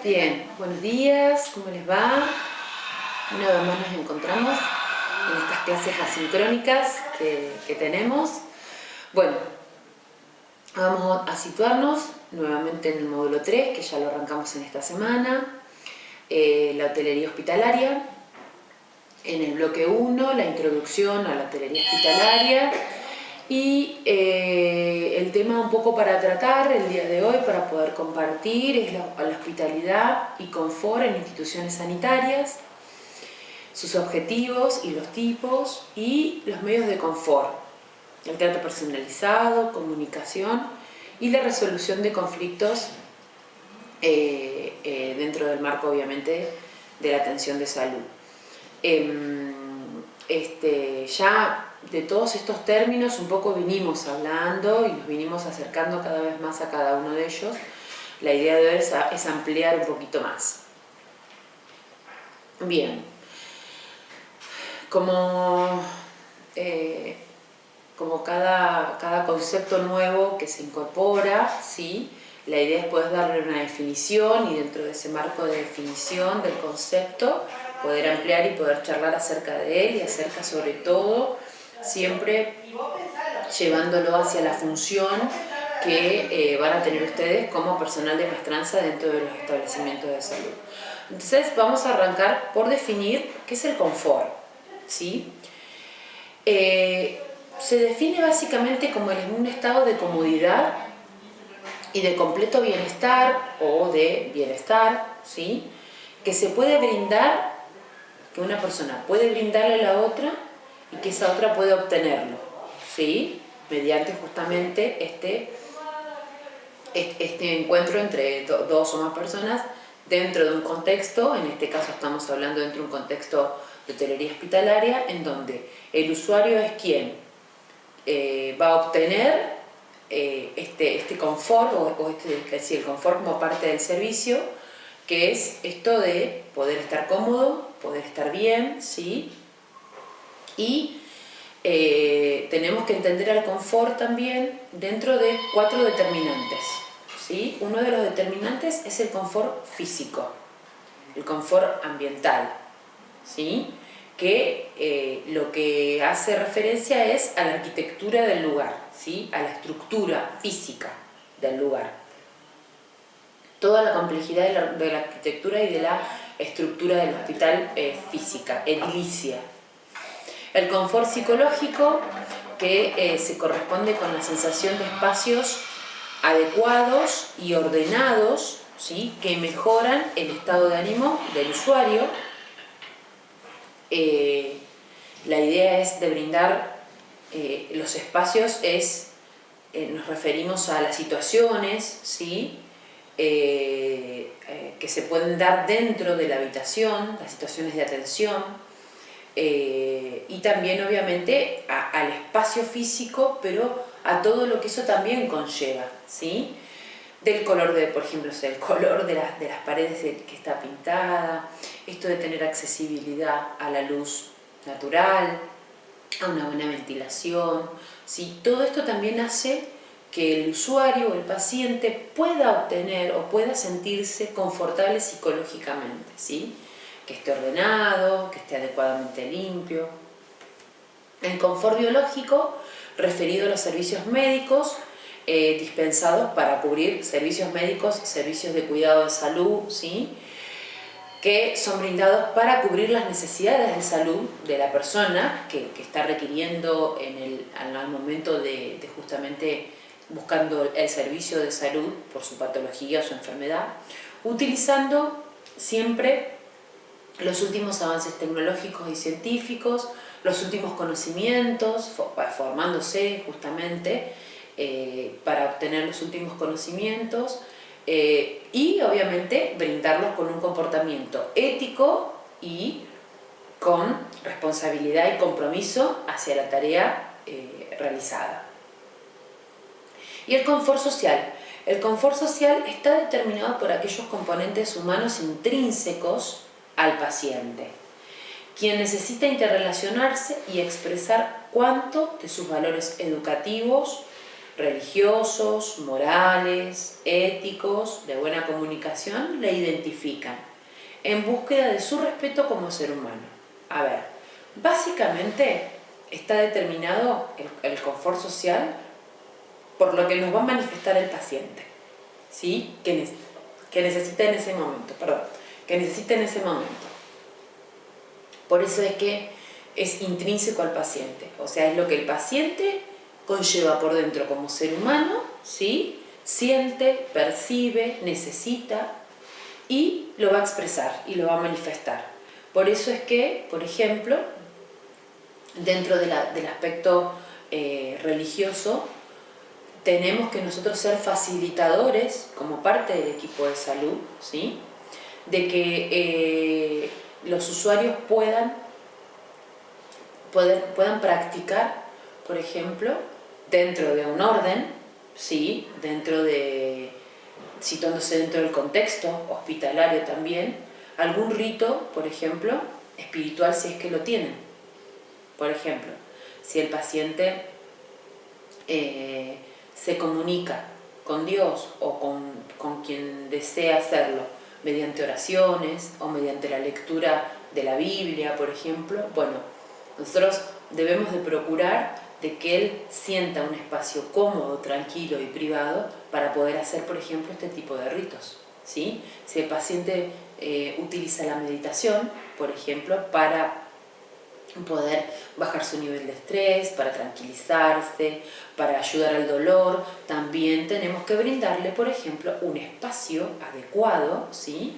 Bien, buenos días, ¿cómo les va? Una vez más nos encontramos en estas clases asincrónicas que tenemos. Bueno, vamos a situarnos nuevamente en el módulo 3, que ya lo arrancamos en esta semana, la hotelería hospitalaria. En el bloque 1, la introducción a la hotelería hospitalaria. Y el tema un poco para tratar el día de hoy, para poder compartir, es la hospitalidad y confort en instituciones sanitarias, sus objetivos y los tipos y los medios de confort, el trato personalizado, comunicación y la resolución de conflictos dentro del marco, obviamente, de la atención de salud. Ya de todos estos términos un poco vinimos hablando y nos vinimos acercando cada vez más a cada uno de ellos. La idea de hoy es ampliar un poquito más. Bien, como cada concepto nuevo que se incorpora, ¿sí? La idea es poder darle una definición y dentro de ese marco de definición del concepto poder ampliar y poder charlar acerca de él y acerca sobre todo siempre llevándolo hacia la función que van a tener ustedes como personal de maestranza dentro de los establecimientos de salud. Entonces vamos a arrancar por definir qué es el confort, ¿sí? Se define básicamente como un estado de comodidad y de completo bienestar o de bienestar, ¿sí? Que se puede brindar, que una persona puede brindarle a la otra y que esa otra puede obtenerlo, ¿sí? Mediante justamente este encuentro entre dos o más personas dentro de un contexto, en este caso estamos hablando dentro de un contexto de hotelería hospitalaria, en donde el usuario es quien va a obtener este confort, el confort como parte del servicio, que es esto de poder estar cómodo, poder estar bien, ¿sí? Y tenemos que entender al confort también dentro de 4 determinantes, ¿sí? Uno de los determinantes es el confort físico, el confort ambiental, ¿sí? Que lo que hace referencia es a la arquitectura del lugar, ¿sí? A la estructura física del lugar. Toda la complejidad de la arquitectura y de la estructura del hospital física, edilicia. El confort psicológico, que se corresponde con la sensación de espacios adecuados y ordenados, ¿sí? Que mejoran el estado de ánimo del usuario. La idea es de brindar los espacios, nos referimos a las situaciones, ¿sí? Que se pueden dar dentro de la habitación, las situaciones de atención, y también obviamente al espacio físico, pero a todo lo que eso también conlleva, ¿sí? Del color por ejemplo, el color de las paredes que está pintada, esto de tener accesibilidad a la luz natural, a una buena ventilación, ¿sí? Todo esto también hace que el usuario o el paciente pueda obtener o pueda sentirse confortable psicológicamente, ¿sí? Que esté ordenado, que esté adecuadamente limpio. El confort biológico, referido a los servicios médicos dispensados para cubrir servicios médicos, servicios de cuidado de salud, ¿sí? Que son brindados para cubrir las necesidades de salud de la persona que está requiriendo al momento de justamente buscando el servicio de salud por su patología o su enfermedad, utilizando siempre los últimos avances tecnológicos y científicos, los últimos conocimientos, formándose justamente para obtener los últimos conocimientos y obviamente brindarlos con un comportamiento ético y con responsabilidad y compromiso hacia la tarea realizada. Y el confort social. El confort social está determinado por aquellos componentes humanos intrínsecos al paciente, quien necesita interrelacionarse y expresar cuánto de sus valores educativos, religiosos, morales, éticos, de buena comunicación, le identifican en búsqueda de su respeto como ser humano. A ver, básicamente está determinado el confort social por lo que nos va a manifestar el paciente, ¿sí? Que necesita en ese momento, Por eso es que es intrínseco al paciente, o sea, es lo que el paciente conlleva por dentro como ser humano, ¿sí? Siente, percibe, necesita y lo va a expresar y lo va a manifestar. Por eso es que, por ejemplo, dentro del aspecto religioso, tenemos que nosotros ser facilitadores como parte del equipo de salud, ¿sí? De que los usuarios puedan practicar, por ejemplo, dentro de un orden, ¿sí? Situándose dentro del contexto hospitalario también, algún rito, por ejemplo, espiritual si es que lo tienen. Por ejemplo, si el paciente se comunica con Dios o con quien desea hacerlo mediante oraciones o mediante la lectura de la Biblia, por ejemplo, bueno, nosotros debemos de procurar de que él sienta un espacio cómodo, tranquilo y privado para poder hacer, por ejemplo, este tipo de ritos, ¿sí? Si el paciente utiliza la meditación, por ejemplo, para poder bajar su nivel de estrés, para tranquilizarse, para ayudar al dolor, también tenemos que brindarle, por ejemplo, un espacio adecuado, ¿sí?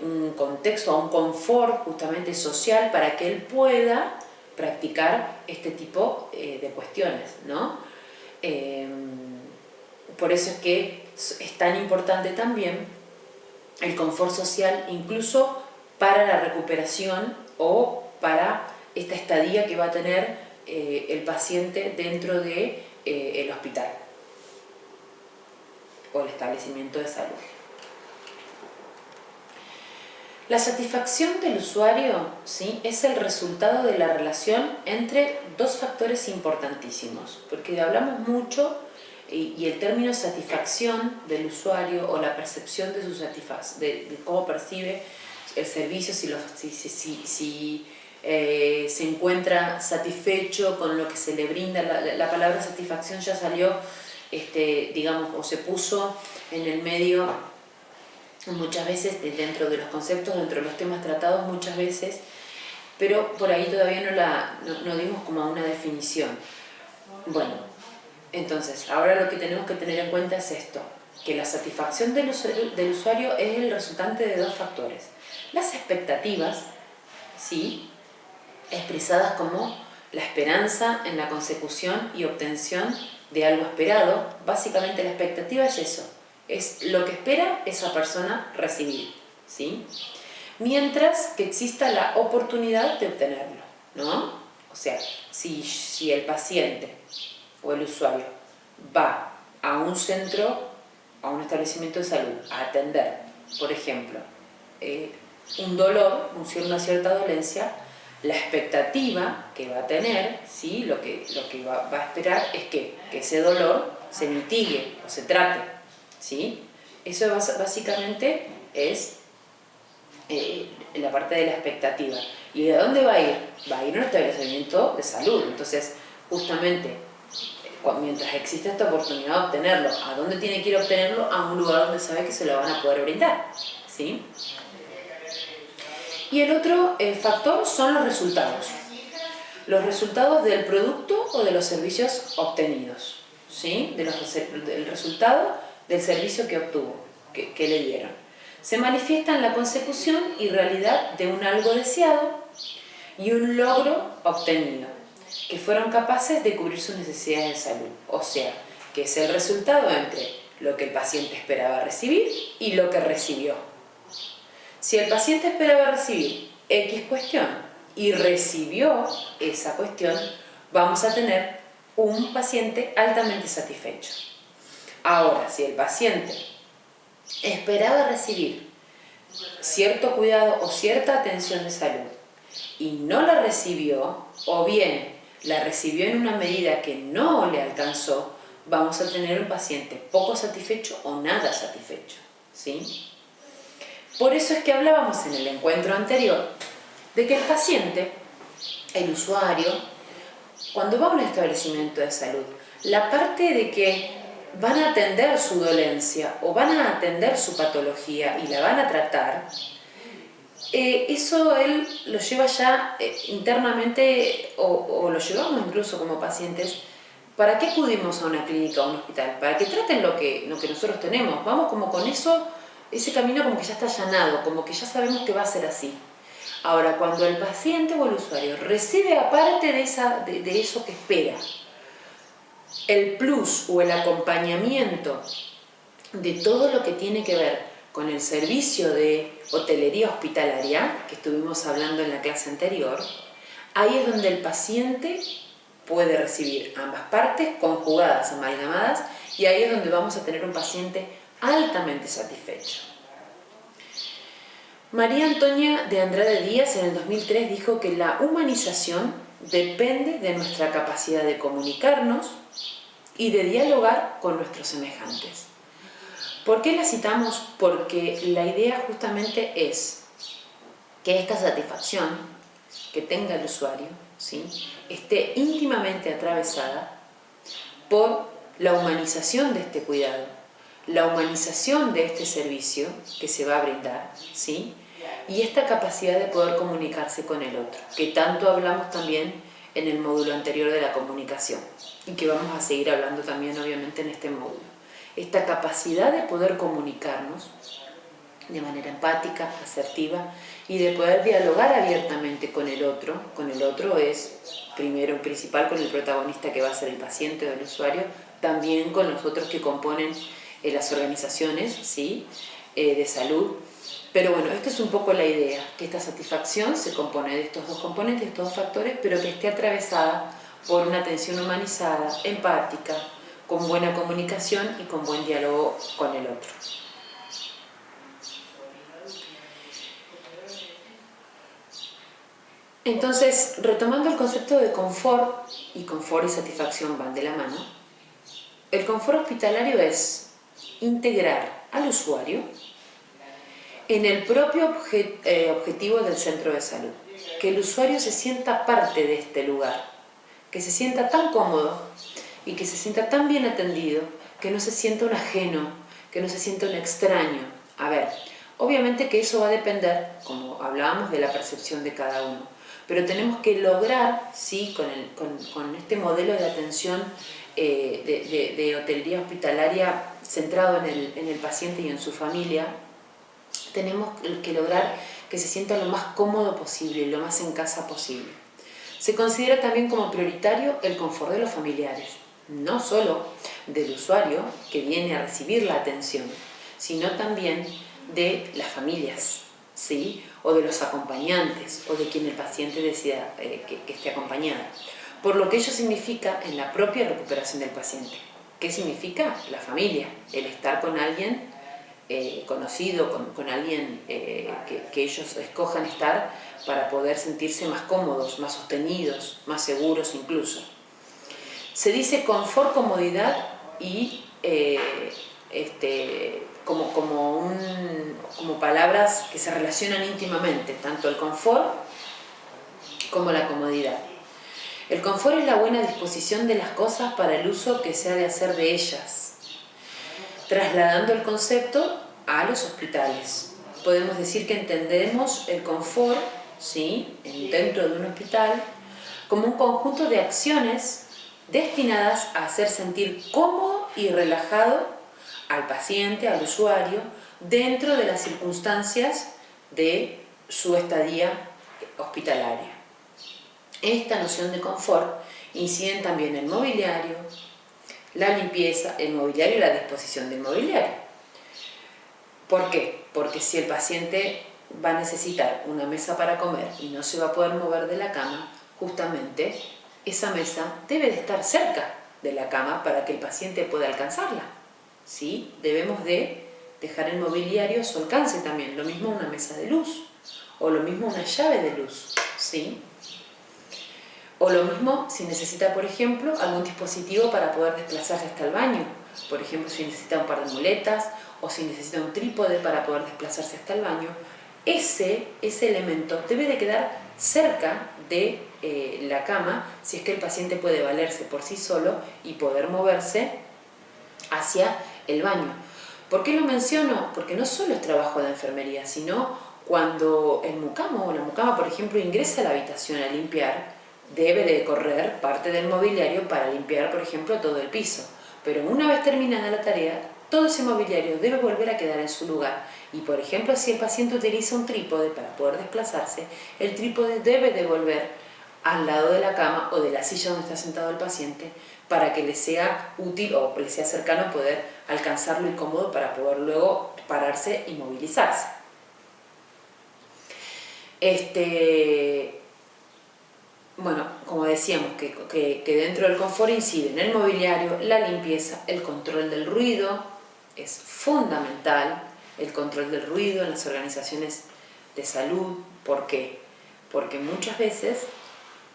Un contexto, un confort justamente social para que él pueda practicar este tipo de cuestiones, ¿no? Por eso es que es tan importante también el confort social, incluso para la recuperación o para esta estadía que va a tener el paciente dentro de el hospital o el establecimiento de salud. La satisfacción del usuario, ¿sí? Es el resultado de la relación entre dos factores importantísimos, porque hablamos mucho y el término satisfacción del usuario o la percepción de su de cómo percibe el servicio, si se encuentra satisfecho con lo que se le brinda. La palabra satisfacción ya salió, digamos, o se puso en el medio muchas veces dentro de los conceptos, dentro de los temas tratados muchas veces, pero por ahí todavía no dimos como una definición. Bueno, entonces, ahora lo que tenemos que tener en cuenta es esto, que la satisfacción del usuario es el resultante de dos factores. Las expectativas, ¿sí?, expresadas como la esperanza en la consecución y obtención de algo esperado. Básicamente la expectativa es eso, es lo que espera esa persona recibir, ¿sí? Mientras que exista la oportunidad de obtenerlo, ¿no? O sea, si el paciente o el usuario va a un centro, a un establecimiento de salud, a atender, por ejemplo, un dolor, una cierta dolencia, la expectativa que va a tener, ¿sí?, lo que va a esperar es que ese dolor se mitigue o se trate, ¿sí? Eso básicamente es la parte de la expectativa. ¿Y de dónde va a ir? Va a ir a un establecimiento de salud. Entonces, justamente, mientras existe esta oportunidad de obtenerlo, ¿a dónde tiene que ir a obtenerlo? A un lugar donde sabe que se lo van a poder brindar, ¿sí? Y el otro factor son los resultados del producto o de los servicios obtenidos, ¿sí? Del resultado del servicio que obtuvo, que le dieron. Se manifiesta en la consecución y realidad de un algo deseado y un logro obtenido, que fueron capaces de cubrir sus necesidades de salud. O sea, que es el resultado entre lo que el paciente esperaba recibir y lo que recibió. Si el paciente esperaba recibir X cuestión y recibió esa cuestión, vamos a tener un paciente altamente satisfecho. Ahora, si el paciente esperaba recibir cierto cuidado o cierta atención de salud y no la recibió, o bien la recibió en una medida que no le alcanzó, vamos a tener un paciente poco satisfecho o nada satisfecho, ¿sí? Por eso es que hablábamos en el encuentro anterior de que el paciente, el usuario, cuando va a un establecimiento de salud, la parte de que van a atender su dolencia o van a atender su patología y la van a tratar, eso él lo lleva ya internamente o lo llevamos incluso como pacientes. ¿Para qué acudimos a una clínica o a un hospital? Para que traten lo que nosotros tenemos. Vamos como con eso, ese camino como que ya está allanado, como que ya sabemos que va a ser así. Ahora, cuando el paciente o el usuario recibe aparte de eso que espera, el plus o el acompañamiento de todo lo que tiene que ver con el servicio de hotelería hospitalaria, que estuvimos hablando en la clase anterior, ahí es donde el paciente puede recibir ambas partes conjugadas, amalgamadas, y ahí es donde vamos a tener un paciente altamente satisfecho. María Antonia de Andrade Díaz en el 2003 dijo que la humanización depende de nuestra capacidad de comunicarnos y de dialogar con nuestros semejantes. ¿Por qué la citamos? Porque la idea justamente es que esta satisfacción que tenga el usuario, ¿sí?, esté íntimamente atravesada por la humanización de este cuidado, la humanización de este servicio que se va a brindar, ¿sí?, y esta capacidad de poder comunicarse con el otro, que tanto hablamos también en el módulo anterior de la comunicación y que vamos a seguir hablando también obviamente en este módulo. Esta capacidad de poder comunicarnos de manera empática, asertiva y de poder dialogar abiertamente con el otro es primero y principal con el protagonista que va a ser el paciente o el usuario, también con los otros que componen las organizaciones, ¿sí?, de salud. Pero bueno, esta es un poco la idea, que esta satisfacción se compone de estos dos componentes, de estos dos factores, pero que esté atravesada por una atención humanizada, empática, con buena comunicación y con buen diálogo con el otro. Entonces, retomando el concepto de confort, y confort y satisfacción van de la mano, el confort hospitalario es integrar al usuario en el propio objetivo del centro de salud, que el usuario se sienta parte de este lugar, que se sienta tan cómodo y que se sienta tan bien atendido, que no se sienta un ajeno, que no se sienta un extraño. A ver, obviamente que eso va a depender, como hablábamos, de la percepción de cada uno, pero tenemos que lograr, sí, con este modelo de atención de hotelería hospitalaria centrado en el paciente y en su familia, tenemos que lograr que se sienta lo más cómodo posible, lo más en casa posible. Se considera también como prioritario el confort de los familiares, no solo del usuario que viene a recibir la atención, sino también de las familias, ¿sí?, o de los acompañantes, o de quien el paciente decida que esté acompañado. Por lo que ello significa en la propia recuperación del paciente. ¿Qué significa? La familia, el estar con alguien conocido, con alguien que ellos escojan estar para poder sentirse más cómodos, más sostenidos, más seguros incluso. Se dice confort, comodidad y como palabras que se relacionan íntimamente, tanto el confort como la comodidad. El confort es la buena disposición de las cosas para el uso que se ha de hacer de ellas, trasladando el concepto a los hospitales. Podemos decir que entendemos el confort, ¿sí?, dentro de un hospital como un conjunto de acciones destinadas a hacer sentir cómodo y relajado al paciente, al usuario, dentro de las circunstancias de su estadía hospitalaria. Esta noción de confort incide también en el mobiliario, la limpieza, el mobiliario y la disposición del mobiliario. ¿Por qué? Porque si el paciente va a necesitar una mesa para comer y no se va a poder mover de la cama, justamente esa mesa debe de estar cerca de la cama para que el paciente pueda alcanzarla, ¿sí? Debemos de dejar el mobiliario a su alcance también, lo mismo una mesa de luz o lo mismo una llave de luz, ¿sí?, O lo mismo si necesita, por ejemplo, algún dispositivo para poder desplazarse hasta el baño. Por ejemplo, si necesita un par de muletas o si necesita un trípode para poder desplazarse hasta el baño. Ese elemento debe de quedar cerca de la cama si es que el paciente puede valerse por sí solo y poder moverse hacia el baño. ¿Por qué lo menciono? Porque no solo es trabajo de enfermería, sino cuando el mucamo o la mucama, por ejemplo, ingresa a la habitación a limpiar, debe de correr parte del mobiliario para limpiar, por ejemplo, todo el piso. Pero una vez terminada la tarea, todo ese mobiliario debe volver a quedar en su lugar. Y, por ejemplo, si el paciente utiliza un trípode para poder desplazarse, el trípode debe de volver al lado de la cama o de la silla donde está sentado el paciente para que le sea útil o le sea cercano poder alcanzarlo y cómodo para poder luego pararse y movilizarse. Bueno, como decíamos, que dentro del confort inciden el mobiliario, la limpieza, el control del ruido, es fundamental el control del ruido en las organizaciones de salud. ¿Por qué? Porque muchas veces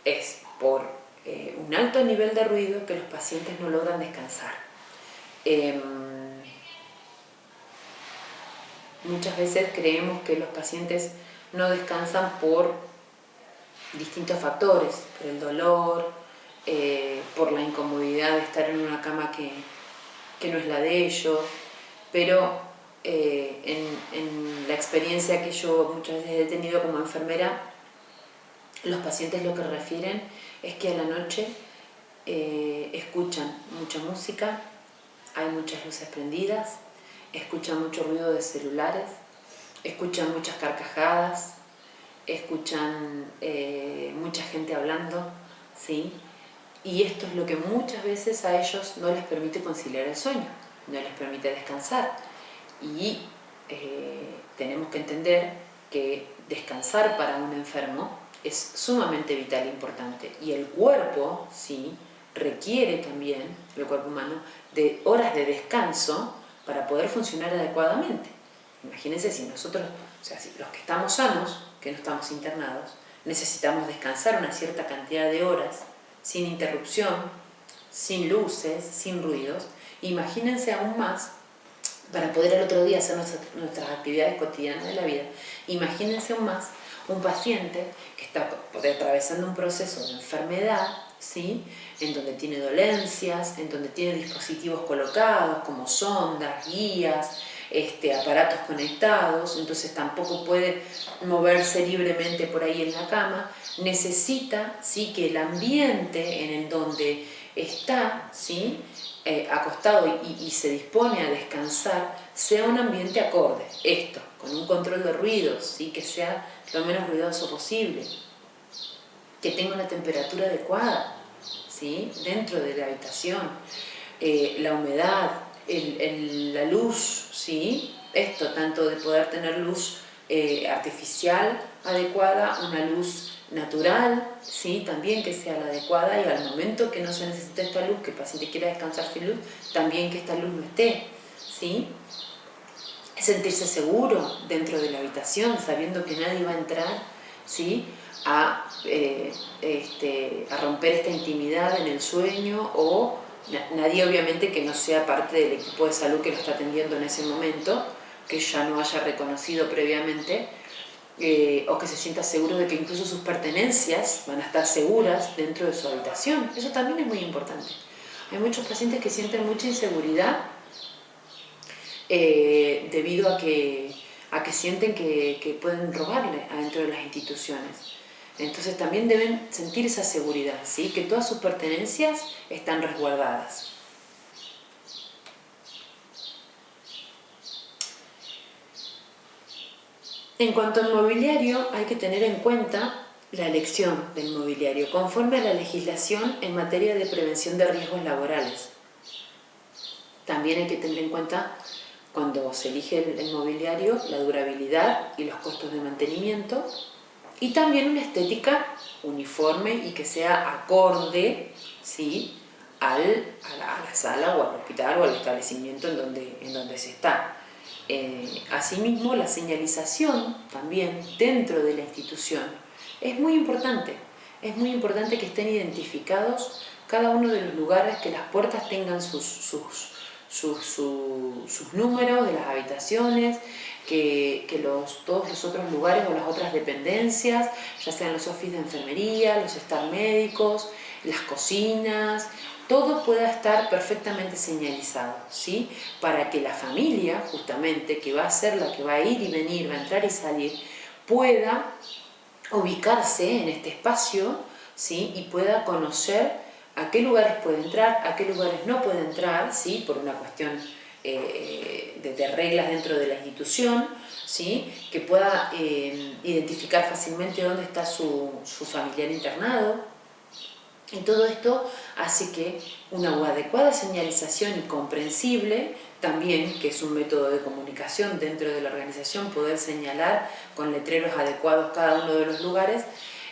es por un alto nivel de ruido que los pacientes no logran descansar. Muchas veces creemos que los pacientes no descansan por distintos factores, por el dolor, por la incomodidad de estar en una cama que no es la de ellos, pero en la experiencia que yo muchas veces he tenido como enfermera, los pacientes lo que refieren es que a la noche escuchan mucha música, hay muchas luces prendidas, escuchan mucho ruido de celulares, escuchan muchas carcajadas, escuchan mucha gente hablando, ¿sí? Y esto es lo que muchas veces a ellos no les permite conciliar el sueño, no les permite descansar. Y tenemos que entender que descansar para un enfermo es sumamente vital e importante. Y el cuerpo, ¿sí?, requiere también, el cuerpo humano, de horas de descanso para poder funcionar adecuadamente. Imagínense si nosotros, o sea, si los que estamos sanos, que no estamos internados, necesitamos descansar una cierta cantidad de horas sin interrupción, sin luces, sin ruidos. Imagínense aún más para poder al otro día hacer nuestras actividades cotidianas de la vida. Imagínense aún más un paciente que está atravesando un proceso de enfermedad, ¿sí?, en donde tiene dolencias, en donde tiene dispositivos colocados como sondas, guías, aparatos conectados, entonces tampoco puede moverse libremente por ahí en la cama. Necesita, ¿sí?, que el ambiente en el donde está, ¿sí?, acostado y se dispone a descansar sea un ambiente acorde. Esto, con un control de ruidos, ¿sí?, que sea lo menos ruidoso posible, que tenga una temperatura adecuada, ¿sí?, dentro de la habitación, la humedad, la luz, ¿sí?, esto, tanto de poder tener luz artificial adecuada, una luz natural, ¿sí?, también que sea la adecuada, y al momento que no se necesite esta luz, que el paciente quiera descansar sin luz, también que esta luz no esté, ¿sí? Es sentirse seguro dentro de la habitación, sabiendo que nadie va a entrar, ¿sí?, a romper esta intimidad en el sueño, o nadie obviamente que no sea parte del equipo de salud que lo está atendiendo en ese momento, que ya no haya reconocido previamente, o que se sienta seguro de que incluso sus pertenencias van a estar seguras dentro de su habitación. Eso también es muy importante. Hay muchos pacientes que sienten mucha inseguridad debido a que sienten que pueden robarle adentro de las instituciones. Entonces también deben sentir esa seguridad, ¿sí?, que todas sus pertenencias están resguardadas. En cuanto al mobiliario, hay que tener en cuenta la elección del mobiliario conforme a la legislación en materia de prevención de riesgos laborales. También hay que tener en cuenta, cuando se elige el mobiliario, la durabilidad y los costos de mantenimiento, y también una estética uniforme y que sea acorde, ¿sí?, a la sala o al hospital o al establecimiento en donde se está. Asimismo, la señalización también dentro de la institución es muy importante. es muy importante que estén identificados cada uno de los lugares, que las puertas tengan sus números de las habitaciones, que todos los otros lugares o las otras dependencias, ya sean los office de enfermería, los staff médicos, las cocinas, todo pueda estar perfectamente señalizado, ¿sí? Para que la familia, justamente, que va a ser la que va a ir y venir, va a entrar y salir, pueda ubicarse en este espacio, ¿sí? Y pueda conocer a qué lugares puede entrar, a qué lugares no puede entrar, ¿sí? Por una cuestión de reglas dentro de la institución, ¿sí? Que pueda identificar fácilmente dónde está su familiar internado. Y todo esto hace que una adecuada señalización y comprensible, también, que es un método de comunicación dentro de la organización, poder señalar con letreros adecuados cada uno de los lugares,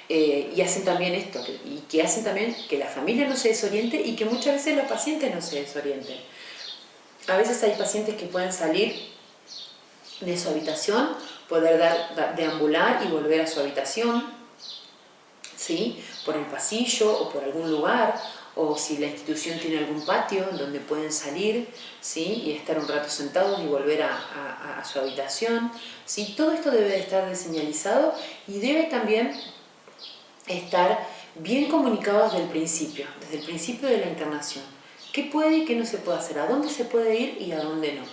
y hacen también esto, y que hacen también que la familia no se desoriente y que muchas veces los pacientes no se desorienten. A veces hay pacientes que pueden salir de su habitación, poder deambular y volver a su habitación, ¿sí? Por el pasillo o por algún lugar, o si la institución tiene algún patio donde pueden salir, ¿sí? Y estar un rato sentados y volver a su habitación, ¿sí? Todo esto debe de estar señalizado y debe también estar bien comunicado desde el principio de la internación. ¿Qué puede y qué no se puede hacer? ¿A dónde se puede ir y a dónde no?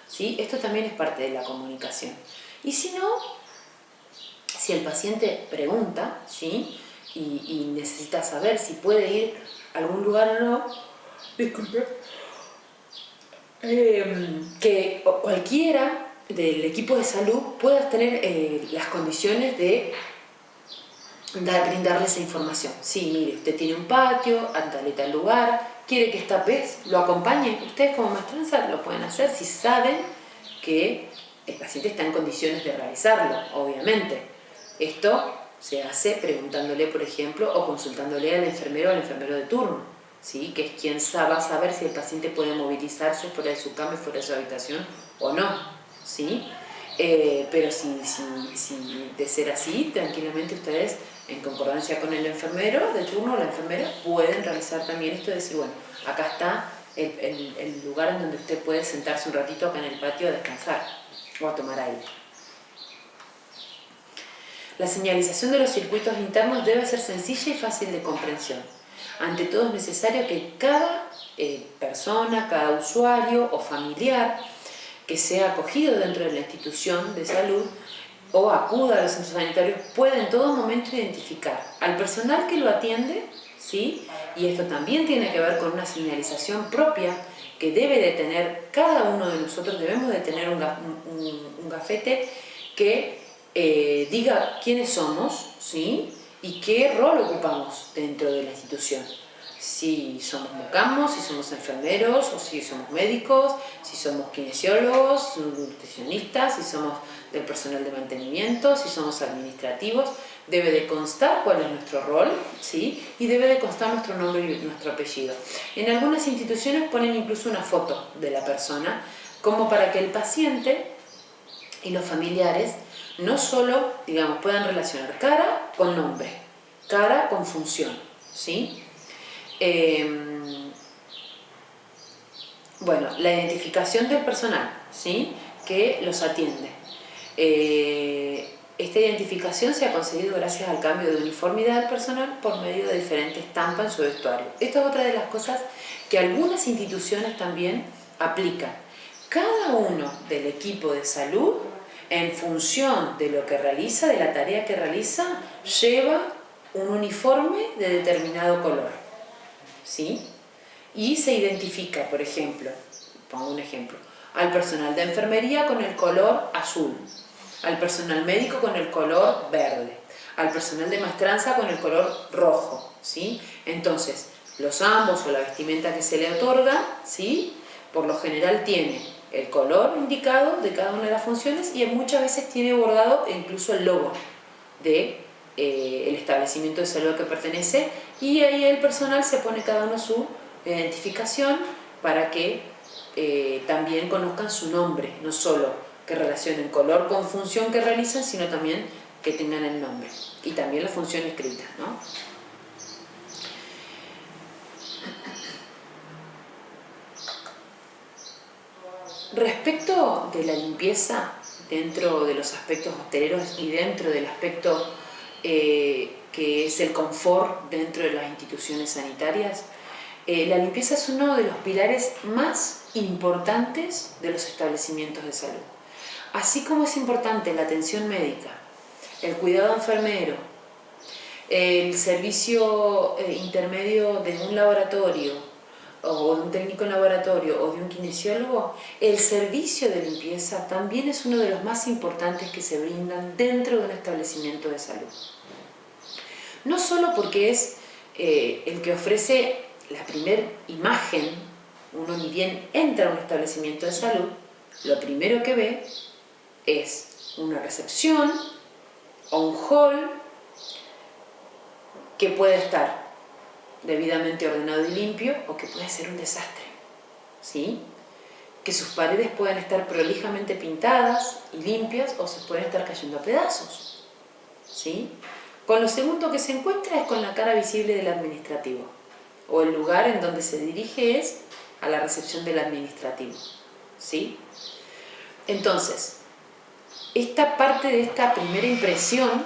¿Sí? Esto también es parte de la comunicación. Y si no, si el paciente pregunta, ¿sí? Y necesita saber si puede ir a algún lugar o no, disculpe, que cualquiera del equipo de salud pueda tener las condiciones de brindarle esa información. Sí, mire, usted tiene un patio, a tal y tal lugar, quiere que esta vez lo acompañe. Ustedes como maestranza lo pueden hacer si saben que el paciente está en condiciones de realizarlo, obviamente. Esto se hace preguntándole, por ejemplo, o consultándole al enfermero o al enfermero de turno, ¿sí? Que es quien va a saber si el paciente puede movilizarse fuera de su cama y fuera de su habitación o no, ¿sí? Pero si de ser así, tranquilamente ustedes, en concordancia con el enfermero de turno o la enfermera, pueden realizar también esto de decir, bueno, acá está el lugar en donde usted puede sentarse un ratito acá en el patio a descansar o a tomar aire. La señalización de los circuitos internos debe ser sencilla y fácil de comprensión. Ante todo es necesario que cada persona, cada usuario o familiar que sea acogido dentro de la institución de salud o acuda a los centros sanitarios pueda en todo momento identificar al personal que lo atiende, ¿sí? Y esto también tiene que ver con una señalización propia que debe de tener cada uno de nosotros. Debemos de tener un gafete que diga quiénes somos, ¿sí? Y qué rol ocupamos dentro de la institución. Si somos mucamos, si somos enfermeros, o si somos médicos, si somos kinesiólogos, nutricionistas, si somos del personal de mantenimiento, si somos administrativos, debe de constar cuál es nuestro rol, ¿sí? Y debe de constar nuestro nombre y nuestro apellido. En algunas instituciones ponen incluso una foto de la persona, como para que el paciente y los familiares no solo, digamos, puedan relacionar cara con nombre, cara con función, ¿sí? Bueno, la identificación del personal, ¿sí? Que los atiende. Esta identificación se ha conseguido gracias al cambio de uniformidad del personal por medio de diferentes estampas en su vestuario. Esta es otra de las cosas que algunas instituciones también aplican. Cada uno del equipo de salud, en función de lo que realiza, de la tarea que realiza, lleva un uniforme de determinado color, ¿sí? Y se identifica, por ejemplo, pongo un ejemplo, al personal de enfermería con el color azul, al personal médico con el color verde, al personal de maestranza con el color rojo, ¿sí? Entonces, los ambos o la vestimenta que se le otorga, ¿sí? Por lo general tiene el color indicado de cada una de las funciones y muchas veces tiene bordado incluso el logo de el establecimiento de salud que pertenece, y ahí el personal se pone cada uno su identificación para que también conozcan su nombre, no solo que relacionen color con función que realizan, sino también que tengan el nombre y también la función escrita, ¿no? Respecto de la limpieza dentro de los aspectos hosteleros y dentro del aspecto que es el confort dentro de las instituciones sanitarias, la limpieza es uno de los pilares más importantes de los establecimientos de salud. Así como es importante la atención médica, el cuidado enfermero, el servicio intermedio de un laboratorio o de un técnico en laboratorio o de un kinesiólogo, el servicio de limpieza también es uno de los más importantes que se brindan dentro de un establecimiento de salud. No solo porque es el que ofrece la primera imagen, uno ni bien entra a un establecimiento de salud, lo primero que ve es una recepción o un hall que puede estar debidamente ordenado y limpio o que puede ser un desastre, ¿sí? Que sus paredes pueden estar prolijamente pintadas y limpias o se pueden estar cayendo a pedazos, ¿sí? Con lo segundo que se encuentra es con la cara visible del administrativo, o el lugar en donde se dirige es a la recepción del administrativo, ¿sí? Entonces, esta parte de esta primera impresión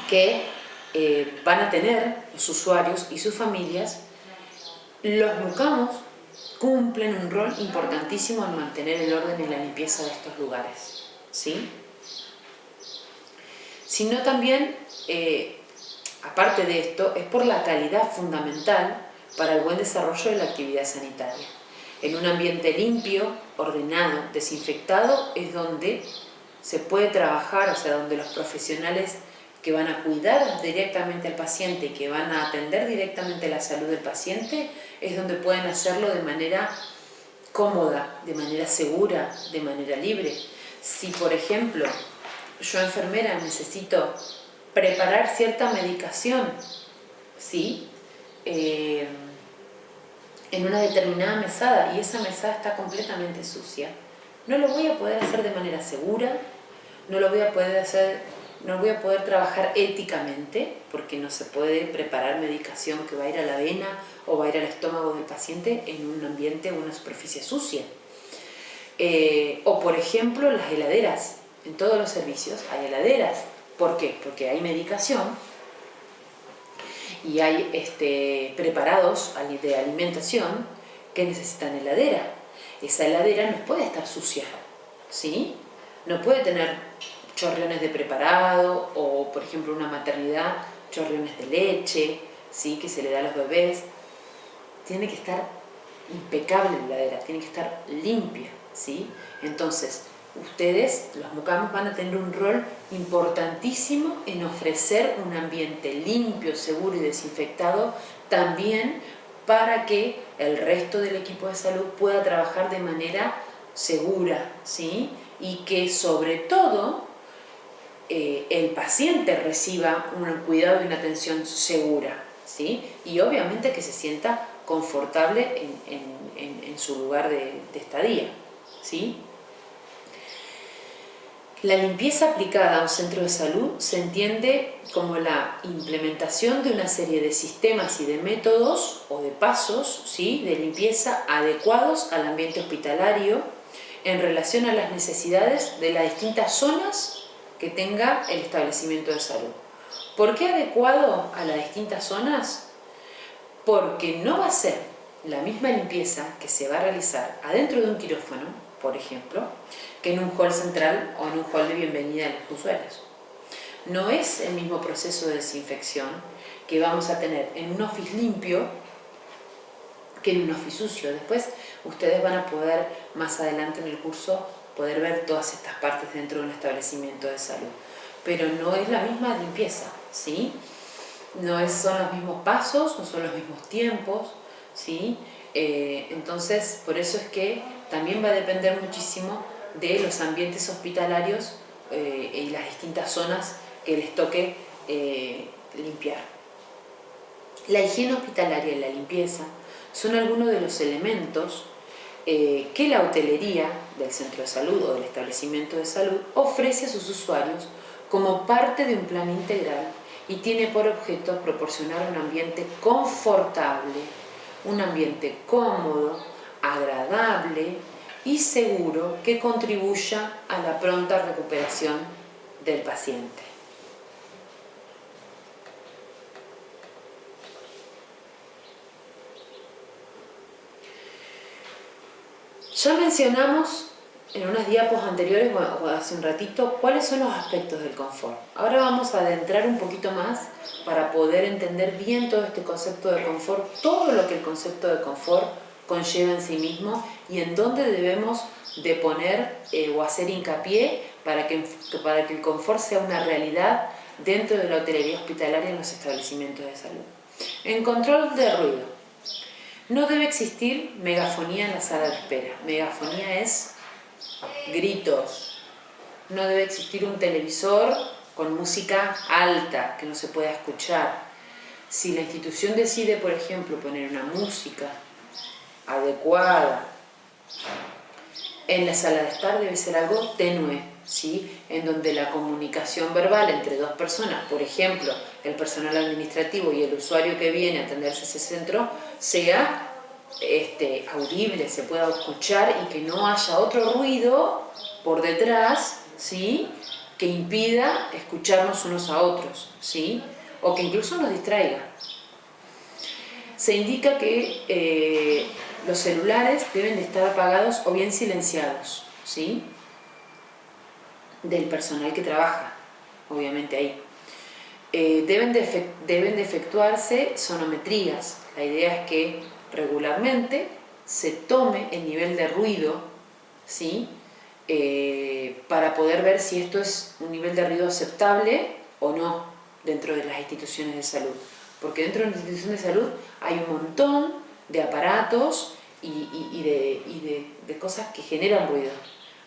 que van a tener los usuarios y sus familias, los mucamos cumplen un rol importantísimo en mantener el orden y la limpieza de estos lugares, ¿sí? Sino también, aparte de esto, es por la calidad fundamental para el buen desarrollo de la actividad sanitaria. En un ambiente limpio, ordenado, desinfectado, es donde se puede trabajar, o sea, donde los profesionales que van a cuidar directamente al paciente y que van a atender directamente la salud del paciente, es donde pueden hacerlo de manera cómoda, de manera segura, de manera libre. Si, por ejemplo, yo enfermera necesito preparar cierta medicación, ¿sí? En una determinada mesada y esa mesada está completamente sucia, no lo voy a poder hacer de manera segura, no lo voy a poder hacer. No voy a poder trabajar éticamente porque no se puede preparar medicación que va a ir a la vena o va a ir al estómago del paciente en un ambiente o una superficie sucia. O por ejemplo las heladeras. En todos los servicios hay heladeras. ¿Por qué? Porque hay medicación y hay preparados de alimentación que necesitan heladera. Esa heladera no puede estar sucia, ¿sí? No puede tener chorriones de preparado o, por ejemplo, una maternidad, chorriones de leche, ¿sí? Que se le da a los bebés. Tiene que estar impecable la heladera, tiene que estar limpia, ¿sí? Entonces, ustedes, los mucamos, van a tener un rol importantísimo en ofrecer un ambiente limpio, seguro y desinfectado también para que el resto del equipo de salud pueda trabajar de manera segura, ¿sí? Y que sobre todo el paciente reciba un cuidado y una atención segura, ¿sí? Y obviamente que se sienta confortable en su lugar de estadía, ¿sí? La limpieza aplicada a un centro de salud se entiende como la implementación de una serie de sistemas y de métodos o de pasos, ¿sí? De limpieza adecuados al ambiente hospitalario en relación a las necesidades de las distintas zonas que tenga el establecimiento de salud. ¿Por qué adecuado a las distintas zonas? Porque no va a ser la misma limpieza que se va a realizar adentro de un quirófano, por ejemplo, que en un hall central o en un hall de bienvenida de los usuarios. No es el mismo proceso de desinfección que vamos a tener en un office limpio que en un office sucio. Después ustedes van a poder, más adelante en el curso, poder ver todas estas partes dentro de un establecimiento de salud. Pero no es la misma limpieza, ¿sí? Son los mismos pasos, no son los mismos tiempos, ¿sí? Entonces, por eso es que también va a depender muchísimo de los ambientes hospitalarios y las distintas zonas que les toque limpiar. La higiene hospitalaria y la limpieza son algunos de los elementos que la hotelería del centro de salud o del establecimiento de salud ofrece a sus usuarios como parte de un plan integral y tiene por objeto proporcionar un ambiente confortable, un ambiente cómodo, agradable, y seguro que contribuya a la pronta recuperación del paciente. Ya mencionamos en unas diapos anteriores, o hace un ratito, cuáles son los aspectos del confort. Ahora vamos a adentrar un poquito más para poder entender bien todo este concepto de confort, todo lo que el concepto de confort conlleva en sí mismo y en dónde debemos de poner o hacer hincapié para que el confort sea una realidad dentro de la hotelería hospitalaria en los establecimientos de salud. En control de ruido. No debe existir megafonía en la sala de espera. Megafonía es gritos. No debe existir un televisor con música alta que no se pueda escuchar. Si la institución decide, por ejemplo, poner una música adecuada en la sala de estar, debe ser algo tenue, ¿sí? En donde la comunicación verbal entre dos personas, por ejemplo, el personal administrativo y el usuario que viene a atenderse a ese centro, sea audible, se pueda escuchar y que no haya otro ruido por detrás, ¿sí? Que impida escucharnos unos a otros, ¿sí? O que incluso nos distraiga. Se indica que los celulares deben de estar apagados o bien silenciados, ¿sí? Del personal que trabaja, obviamente ahí. Deben de efectuarse sonometrías. La idea es que regularmente se tome el nivel de ruido, ¿sí? Para poder ver si esto es un nivel de ruido aceptable o no dentro de las instituciones de salud. Porque dentro de una institución de salud hay un montón de aparatos y de cosas que generan ruido.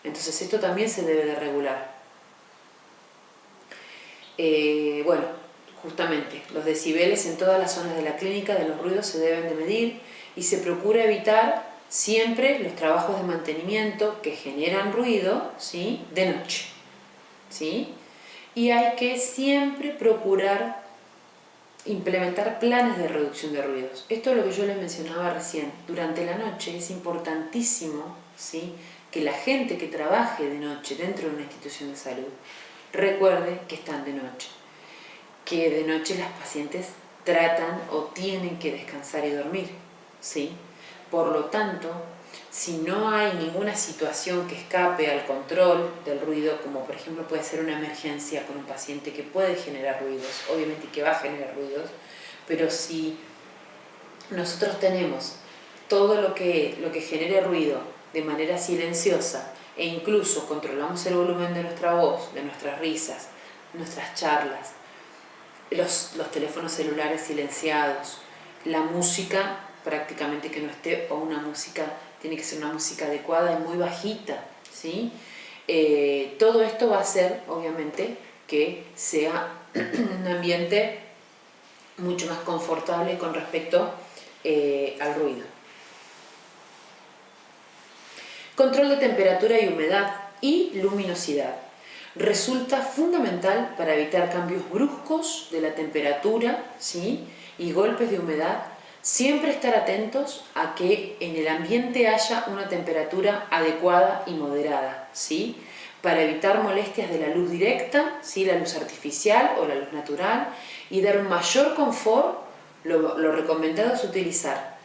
Entonces esto también se debe de regular. Bueno, justamente los decibeles en todas las zonas de la clínica de los ruidos se deben de medir y se procura evitar siempre los trabajos de mantenimiento que generan ruido, ¿sí? De noche, ¿sí? Y hay que siempre procurar implementar planes de reducción de ruidos. Esto es lo que yo les mencionaba recién. Durante la noche es importantísimo, ¿sí? Que la gente que trabaje de noche dentro de una institución de salud recuerde que están de noche, que de noche las pacientes tratan o tienen que descansar y dormir, ¿sí? Por lo tanto, si no hay ninguna situación que escape al control del ruido, como por ejemplo puede ser una emergencia con un paciente que puede generar ruidos, obviamente que va a generar ruidos, pero si nosotros tenemos todo lo que genere ruido de manera silenciosa e incluso controlamos el volumen de nuestra voz, de nuestras risas, nuestras charlas, los teléfonos celulares silenciados, la música prácticamente que no esté, o una música, tiene que ser una música adecuada y muy bajita, ¿sí? Todo esto va a hacer, obviamente, que sea un ambiente mucho más confortable con respecto al ruido. Control de temperatura y humedad y luminosidad. Resulta fundamental para evitar cambios bruscos de la temperatura, ¿sí? Y golpes de humedad. Siempre estar atentos a que en el ambiente haya una temperatura adecuada y moderada, ¿sí? Para evitar molestias de la luz directa, ¿sí? La luz artificial o la luz natural, y dar un mayor confort. Lo recomendado es utilizar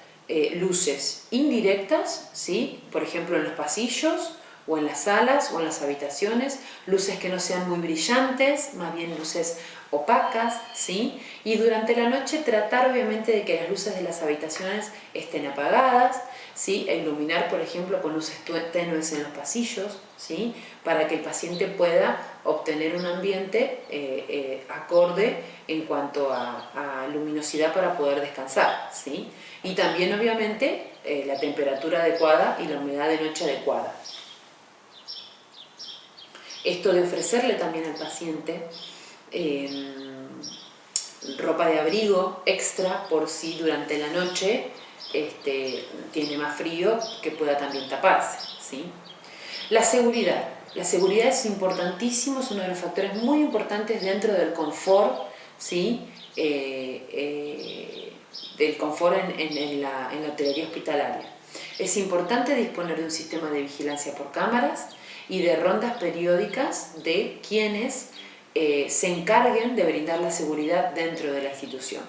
luces indirectas, ¿sí? Por ejemplo en los pasillos o en las salas o en las habitaciones, luces que no sean muy brillantes, más bien luces opacas, ¿sí? Y durante la noche tratar obviamente de que las luces de las habitaciones estén apagadas, ¿sí? E iluminar, por ejemplo, con luces tenues en los pasillos, ¿sí? Para que el paciente pueda obtener un ambiente acorde en cuanto a luminosidad para poder descansar, ¿sí? Y también obviamente la temperatura adecuada y la humedad de noche adecuada. Esto de ofrecerle también al paciente ropa de abrigo extra por si durante la noche tiene más frío, que pueda también taparse, ¿sí? La seguridad. La seguridad es importantísimo, es uno de los factores muy importantes dentro del confort, ¿sí? Del confort en la hotelería hospitalaria. Es importante disponer de un sistema de vigilancia por cámaras y de rondas periódicas de quienes se encarguen de brindar la seguridad dentro de la institución.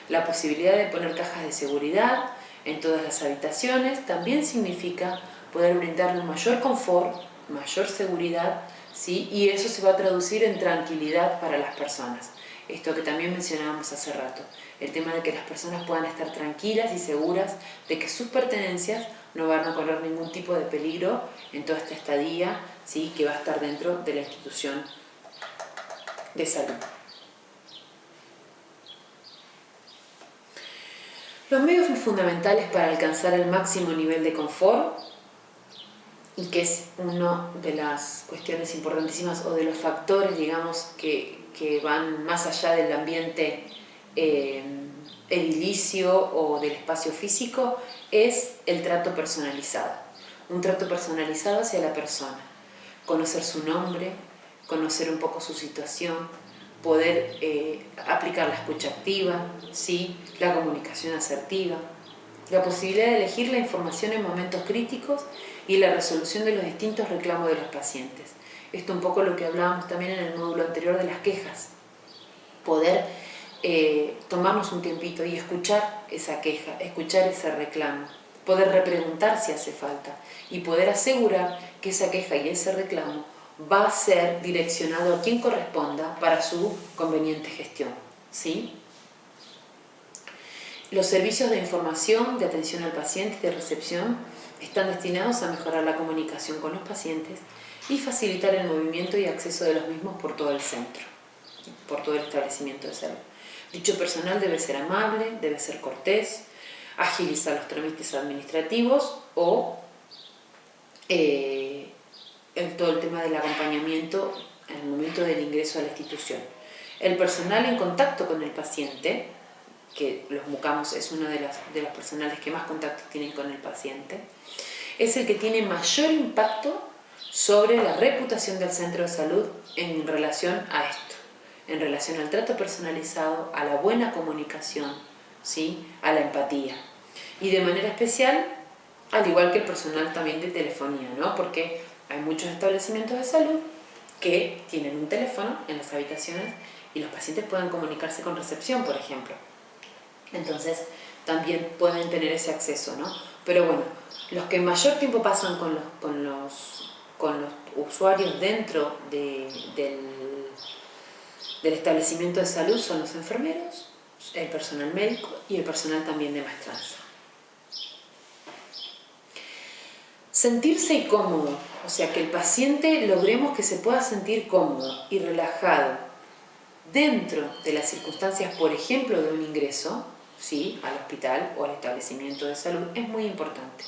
La posibilidad de poner cajas de seguridad en todas las habitaciones también significa poder brindarle un mayor confort, mayor seguridad, ¿sí? Y eso se va a traducir en tranquilidad para las personas. Esto que también mencionábamos hace rato, el tema de que las personas puedan estar tranquilas y seguras de que sus pertenencias no van a correr ningún tipo de peligro en toda esta estadía, ¿sí? Que va a estar dentro de la institución de salud. Los medios fundamentales para alcanzar el máximo nivel de confort, y que es una de las cuestiones importantísimas o de los factores, digamos, que van más allá del ambiente edilicio o del espacio físico, es el trato personalizado. Un trato personalizado hacia la persona. Conocer su nombre, conocer un poco su situación, poder aplicar la escucha activa, ¿sí? La comunicación asertiva, la posibilidad de elegir la información en momentos críticos y la resolución de los distintos reclamos de los pacientes. Esto un poco lo que hablábamos también en el módulo anterior de las quejas. Poder tomarnos un tiempito y escuchar esa queja, escuchar ese reclamo, poder repreguntar si hace falta y poder asegurar que esa queja y ese reclamo va a ser direccionado a quien corresponda para su conveniente gestión, ¿sí? Los servicios de información, de atención al paciente y de recepción están destinados a mejorar la comunicación con los pacientes y facilitar el movimiento y acceso de los mismos por todo el centro, por todo el establecimiento de salud. Dicho personal debe ser amable, debe ser cortés, agilizar los trámites administrativos o todo el tema del acompañamiento en el momento del ingreso a la institución. El personal en contacto con el paciente, que los mucamos es uno de los personales que más contacto tienen con el paciente, es el que tiene mayor impacto sobre la reputación del centro de salud en relación a esto, en relación al trato personalizado, a la buena comunicación, ¿sí? A la empatía. Y de manera especial, al igual que el personal también de telefonía, ¿no? Porque hay muchos establecimientos de salud que tienen un teléfono en las habitaciones y los pacientes pueden comunicarse con recepción, por ejemplo. Entonces, también pueden tener ese acceso, ¿no? Pero bueno, los que mayor tiempo pasan con los usuarios dentro del establecimiento de salud son los enfermeros, el personal médico y el personal también de maestranza. Sentirse y cómodo, o sea, que el paciente logremos que se pueda sentir cómodo y relajado dentro de las circunstancias, por ejemplo, de un ingreso, ¿sí? Al hospital o al establecimiento de salud, es muy importante.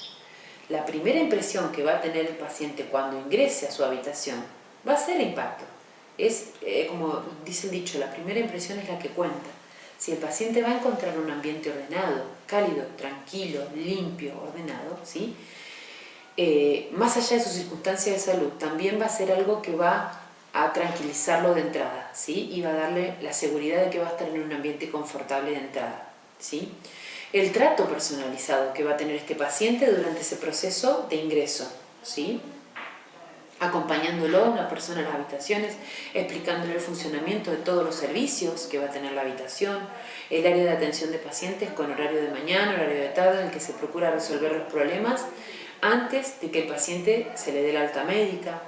La primera impresión que va a tener el paciente cuando ingrese a su habitación va a ser impacto. Es, como dice el dicho, la primera impresión es la que cuenta. Si el paciente va a encontrar un ambiente ordenado, cálido, tranquilo, limpio, ordenado, ¿sí? Más allá de sus circunstancias de salud, también va a ser algo que va a tranquilizarlo de entrada, ¿sí? Y va a darle la seguridad de que va a estar en un ambiente confortable de entrada, ¿sí? El trato personalizado que va a tener este paciente durante ese proceso de ingreso, ¿sí? Acompañándolo una persona en las habitaciones, explicándole el funcionamiento de todos los servicios que va a tener la habitación, el área de atención de pacientes con horario de mañana, horario de tarde, en el que se procura resolver los problemas antes de que el paciente se le dé la alta médica,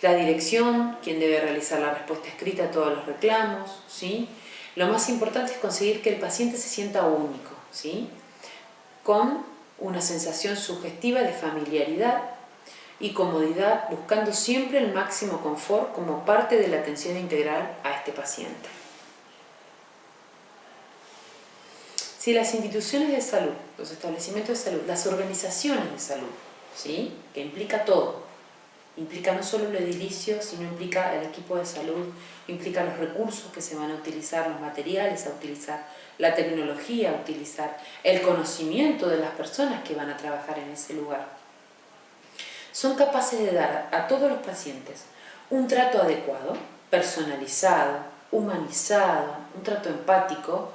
la dirección, quien debe realizar la respuesta escrita a todos los reclamos, ¿sí? Lo más importante es conseguir que el paciente se sienta único, ¿sí? Con una sensación sugestiva de familiaridad y comodidad, buscando siempre el máximo confort como parte de la atención integral a este paciente. Si las instituciones de salud, los establecimientos de salud, las organizaciones de salud, ¿sí? Que implica todo, implica no solo lo edilicio, sino implica el equipo de salud, implica los recursos que se van a utilizar, los materiales a utilizar, la tecnología a utilizar, el conocimiento de las personas que van a trabajar en ese lugar. Son capaces de dar a todos los pacientes un trato adecuado, personalizado, humanizado, un trato empático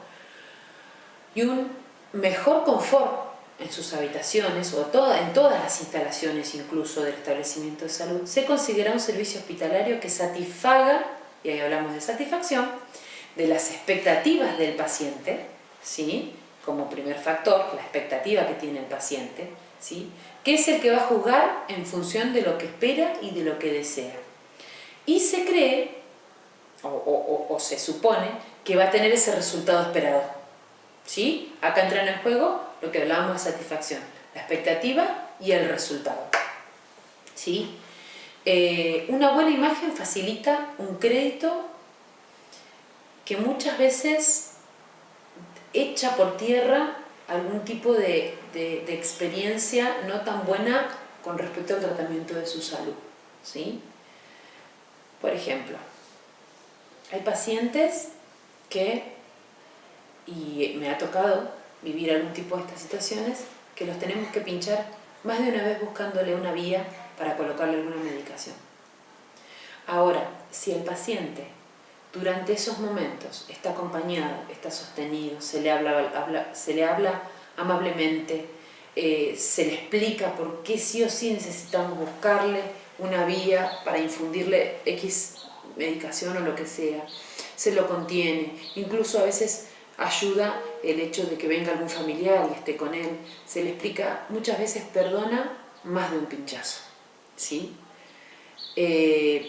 y un mejor confort en sus habitaciones o en todas las instalaciones incluso del establecimiento de salud, se considera un servicio hospitalario que satisfaga, y ahí hablamos de satisfacción, de las expectativas del paciente, ¿sí? Como primer factor, la expectativa que tiene el paciente, ¿sí? Que es el que va a juzgar en función de lo que espera y de lo que desea. Y se cree, o se supone, que va a tener ese resultado esperado, ¿sí? Acá entran en juego lo que hablábamos de satisfacción, la expectativa y el resultado, ¿sí? Una buena imagen facilita un crédito que muchas veces echa por tierra algún tipo de experiencia no tan buena con respecto al tratamiento de su salud, ¿sí? Por ejemplo, hay pacientes que, y me ha tocado vivir algún tipo de estas situaciones, que los tenemos que pinchar más de una vez buscándole una vía para colocarle alguna medicación. Ahora, si el paciente durante esos momentos está acompañado, está sostenido, se le habla amablemente, se le explica por qué sí o sí necesitamos buscarle una vía para infundirle X medicación o lo que sea, se lo contiene, incluso a veces ayuda el hecho de que venga algún familiar y esté con él, se le explica, muchas veces perdona más de un pinchazo, ¿sí?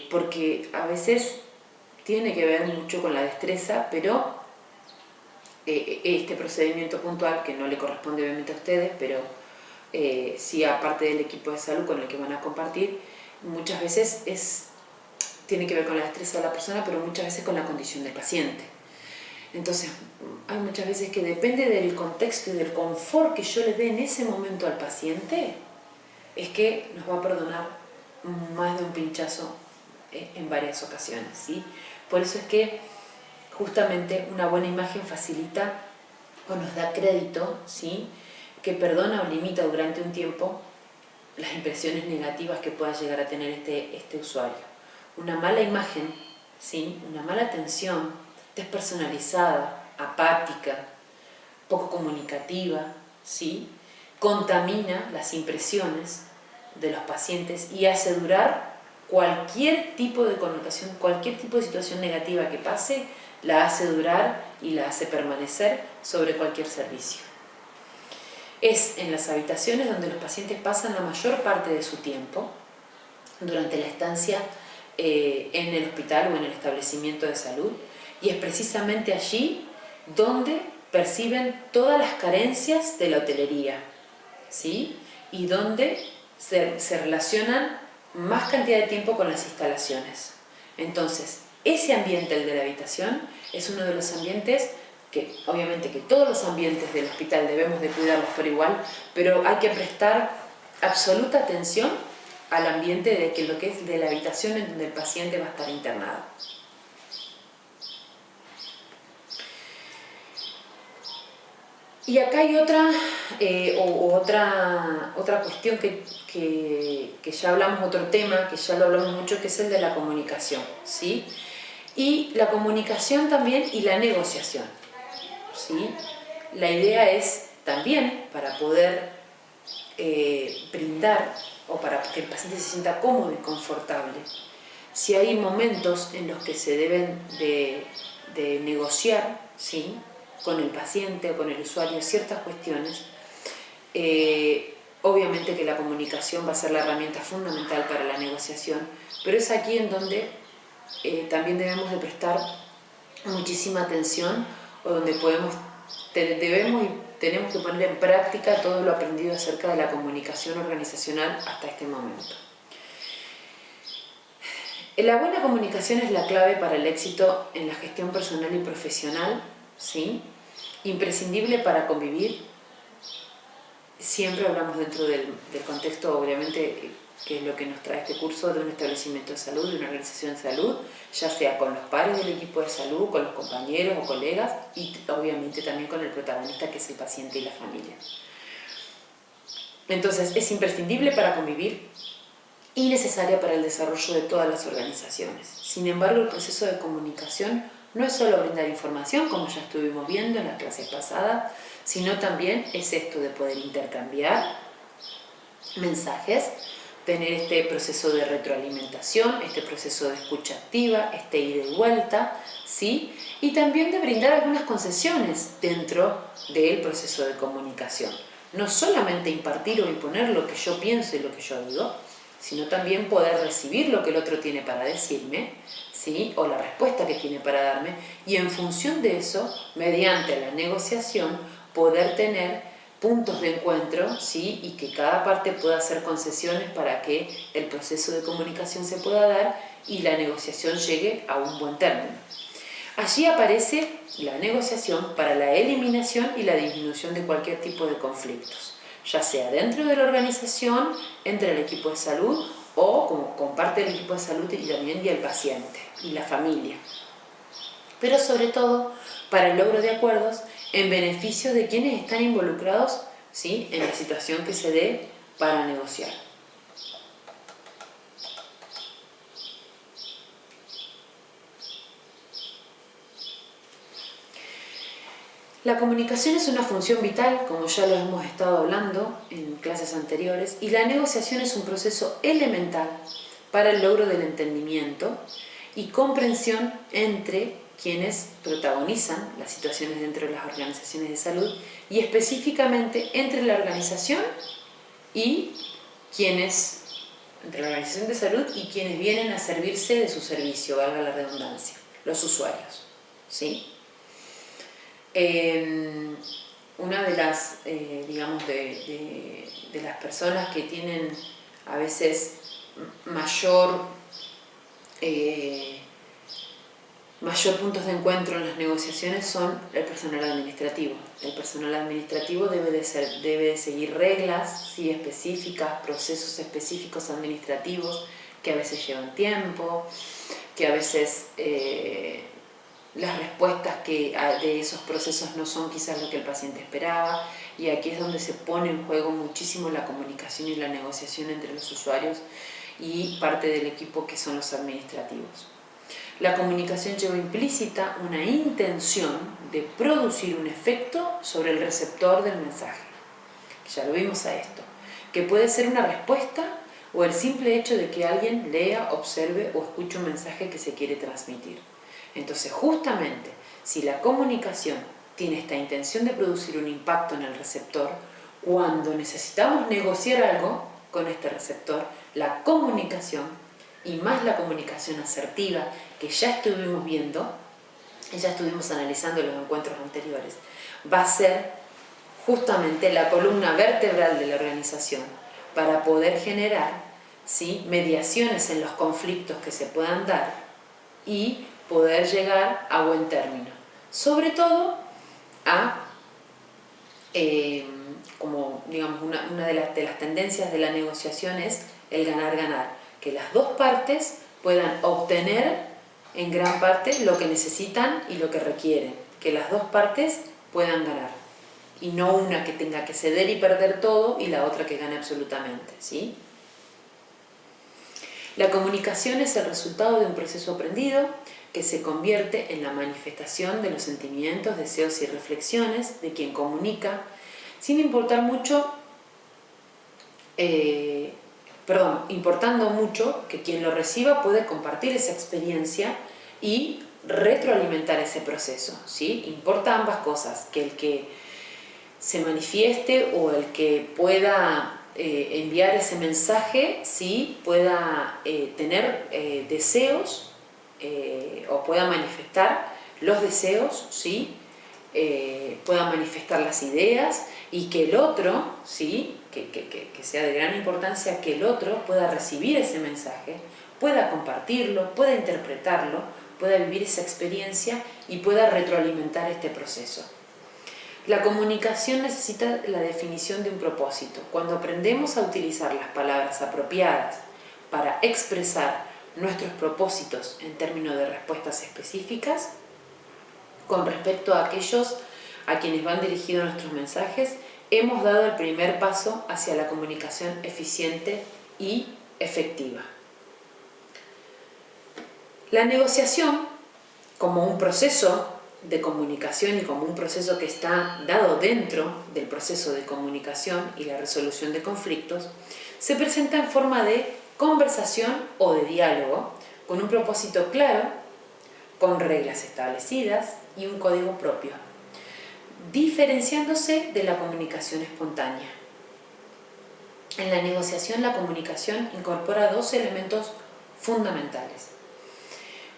Porque a veces tiene que ver mucho con la destreza, pero este procedimiento puntual, que no le corresponde obviamente a ustedes, pero sí a parte del equipo de salud con el que van a compartir, muchas veces tiene que ver con la destreza de la persona, pero muchas veces con la condición del paciente. Entonces, hay muchas veces que depende del contexto y del confort que yo le dé en ese momento al paciente, es que nos va a perdonar más de un pinchazo en varias ocasiones, ¿sí? Por eso es que justamente una buena imagen facilita o nos da crédito, ¿sí? Que perdona o limita durante un tiempo las impresiones negativas que pueda llegar a tener este usuario. Una mala imagen, ¿sí? Una mala atención despersonalizada, apática, poco comunicativa, ¿sí? Contamina las impresiones de los pacientes y hace durar cualquier tipo de connotación, cualquier tipo de situación negativa que pase, la hace durar y la hace permanecer sobre cualquier servicio. Es en las habitaciones donde los pacientes pasan la mayor parte de su tiempo durante la estancia en el hospital o en el establecimiento de salud, y es precisamente allí donde perciben todas las carencias de la hotelería, ¿sí? Y donde se relacionan más cantidad de tiempo con las instalaciones. Entonces, ese ambiente, el de la habitación, es uno de los ambientes que, obviamente que todos los ambientes del hospital debemos de cuidarlos por igual, pero hay que prestar absoluta atención al ambiente de lo que es de la habitación en donde el paciente va a estar internado. Y acá hay otra cuestión que ya hablamos, otro tema que ya lo hablamos mucho, que es el de la comunicación, ¿sí? Y la comunicación también y la negociación, ¿sí? La idea es también, para poder brindar o para que el paciente se sienta cómodo y confortable, si hay momentos en los que se deben de negociar, ¿sí? Con el paciente o con el usuario ciertas cuestiones, obviamente que la comunicación va a ser la herramienta fundamental para la negociación, pero es aquí en donde también debemos de prestar muchísima atención, o donde debemos y tenemos que poner en práctica todo lo aprendido acerca de la comunicación organizacional hasta este momento. La buena comunicación es la clave para el éxito en la gestión personal y profesional, ¿sí? Imprescindible para convivir. Siempre hablamos dentro del contexto, obviamente, que es lo que nos trae este curso, de un establecimiento de salud, de una organización de salud, ya sea con los pares del equipo de salud, con los compañeros o colegas, y obviamente también con el protagonista, que es el paciente y la familia. Entonces, es imprescindible para convivir y necesaria para el desarrollo de todas las organizaciones. Sin embargo, el proceso de comunicación no es solo brindar información, como ya estuvimos viendo en las clases pasadas, sino también es esto de poder intercambiar mensajes, tener este proceso de retroalimentación, este proceso de escucha activa, este ida y vuelta, ¿sí? Y también de brindar algunas concesiones dentro del proceso de comunicación. No solamente impartir o imponer lo que yo pienso y lo que yo digo, sino también poder recibir lo que el otro tiene para decirme, ¿sí? O la respuesta que tiene para darme, y en función de eso, mediante la negociación, poder tener puntos de encuentro, ¿sí? Y que cada parte pueda hacer concesiones para que el proceso de comunicación se pueda dar y la negociación llegue a un buen término. Allí aparece la negociación para la eliminación y la disminución de cualquier tipo de conflictos, ya sea dentro de la organización, entre el equipo de salud o como con parte del equipo de salud y también el paciente y la familia. Pero sobre todo para el logro de acuerdos en beneficio de quienes están involucrados, ¿sí? En la situación que se dé para negociar. La comunicación es una función vital, como ya lo hemos estado hablando en clases anteriores, y la negociación es un proceso elemental para el logro del entendimiento y comprensión entre quienes protagonizan las situaciones dentro de las organizaciones de salud y específicamente entre la organización y quienes, entre la organización de salud y quienes vienen a servirse de su servicio, valga la redundancia, los usuarios, ¿sí? Una de las, digamos, de las personas que tienen a veces mayor puntos de encuentro en las negociaciones son el personal administrativo. El personal administrativo debe de seguir reglas, ¿sí? Específicas, procesos específicos administrativos que a veces llevan tiempo, que a veces las respuestas de esos procesos no son quizás lo que el paciente esperaba, y aquí es donde se pone en juego muchísimo la comunicación y la negociación entre los usuarios y parte del equipo que son los administrativos. La comunicación lleva implícita una intención de producir un efecto sobre el receptor del mensaje. Ya lo vimos a esto, que puede ser una respuesta o el simple hecho de que alguien lea, observe o escuche un mensaje que se quiere transmitir. Entonces, justamente, si la comunicación tiene esta intención de producir un impacto en el receptor, cuando necesitamos negociar algo con este receptor, la comunicación, y más la comunicación asertiva, que ya estuvimos viendo, y ya estuvimos analizando en los encuentros anteriores, va a ser justamente la columna vertebral de la organización para poder generar, ¿sí? Mediaciones en los conflictos que se puedan dar y poder llegar a buen término. Sobre todo a, como digamos, una de las tendencias de la negociación es el ganar-ganar, que las dos partes puedan obtener en gran parte lo que necesitan y lo que requieren, que las dos partes puedan ganar, y no una que tenga que ceder y perder todo y la otra que gane absolutamente, ¿sí? La comunicación es el resultado de un proceso aprendido que se convierte en la manifestación de los sentimientos, deseos y reflexiones de quien comunica, sin importar mucho, importando mucho que quien lo reciba puede compartir esa experiencia y retroalimentar ese proceso, ¿sí? Importa ambas cosas, que el que se manifieste o el que pueda enviar ese mensaje, ¿sí? Pueda tener deseos o pueda manifestar los deseos, ¿sí? Pueda manifestar las ideas, y que el otro, ¿sí? que sea de gran importancia que el otro pueda recibir ese mensaje, pueda compartirlo, pueda interpretarlo, pueda vivir esa experiencia y pueda retroalimentar este proceso. La comunicación necesita la definición de un propósito. Cuando aprendemos a utilizar las palabras apropiadas para expresar nuestros propósitos en términos de respuestas específicas, con respecto a aquellos a quienes van dirigidos nuestros mensajes, hemos dado el primer paso hacia la comunicación eficiente y efectiva. La negociación como un proceso de comunicación y como un proceso que está dado dentro del proceso de comunicación y la resolución de conflictos, se presenta en forma de conversación o de diálogo, con un propósito claro, con reglas establecidas y un código propio, diferenciándose de la comunicación espontánea. En la negociación, la comunicación incorpora dos elementos fundamentales.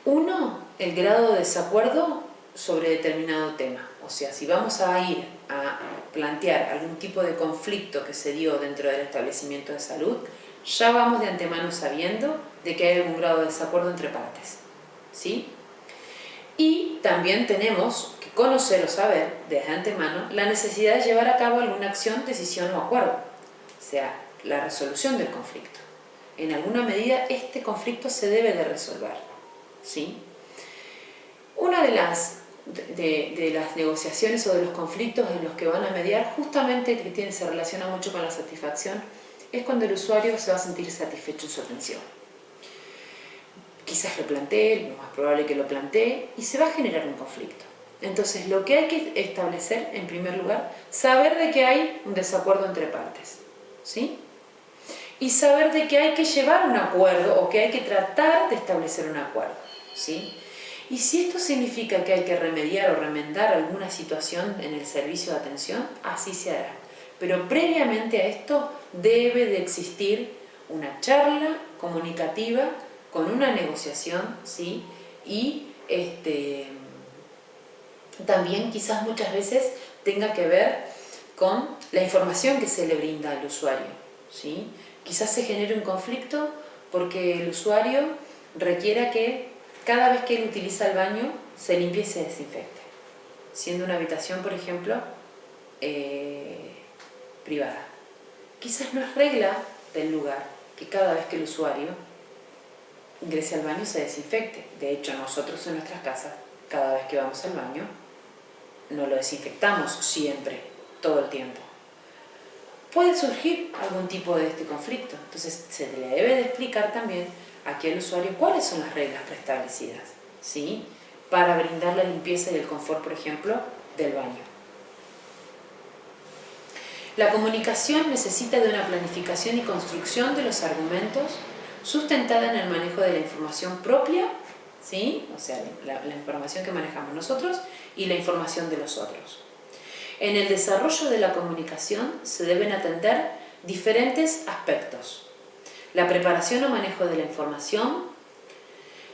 Uno, el grado de desacuerdo sobre determinado tema. O sea, si vamos a ir a plantear algún tipo de conflicto que se dio dentro del establecimiento de salud, ya vamos de antemano sabiendo de que hay algún grado de desacuerdo entre partes, ¿sí? Y también tenemos que conocer o saber desde antemano la necesidad de llevar a cabo alguna acción, decisión o acuerdo, o sea, la resolución del conflicto. En alguna medida este conflicto se debe de resolver, ¿sí? Una de las negociaciones o de los conflictos en los que van a mediar, justamente que se relaciona mucho con la satisfacción, es cuando el usuario se va a sentir satisfecho en su atención. Quizás lo plantee, lo más probable que lo plantee, y se va a generar un conflicto. Entonces, lo que hay que establecer, en primer lugar, saber de que hay un desacuerdo entre partes, ¿sí? Y saber de que hay que llevar un acuerdo o que hay que tratar de establecer un acuerdo, ¿sí? Y si esto significa que hay que remediar o remendar alguna situación en el servicio de atención, así se hará. Pero previamente a esto debe de existir una charla comunicativa con una negociación, ¿sí? Y también quizás muchas veces tenga que ver con la información que se le brinda al usuario, ¿sí? Quizás se genere un conflicto porque el usuario requiera que cada vez que él utiliza el baño se limpie y se desinfecte, siendo una habitación, por ejemplo, privada. Quizás no es regla del lugar que cada vez que el usuario ingrese al baño se desinfecte. De hecho, nosotros en nuestras casas, cada vez que vamos al baño, no lo desinfectamos siempre, todo el tiempo. Puede surgir algún tipo de este conflicto, entonces se le debe de explicar también aquí al usuario cuáles son las reglas preestablecidas, ¿sí? Para brindar la limpieza y el confort, por ejemplo, del baño. La comunicación necesita de una planificación y construcción de los argumentos sustentada en el manejo de la información propia, ¿sí? O sea, la información que manejamos nosotros y la información de los otros. En el desarrollo de la comunicación se deben atender diferentes aspectos: la preparación o manejo de la información,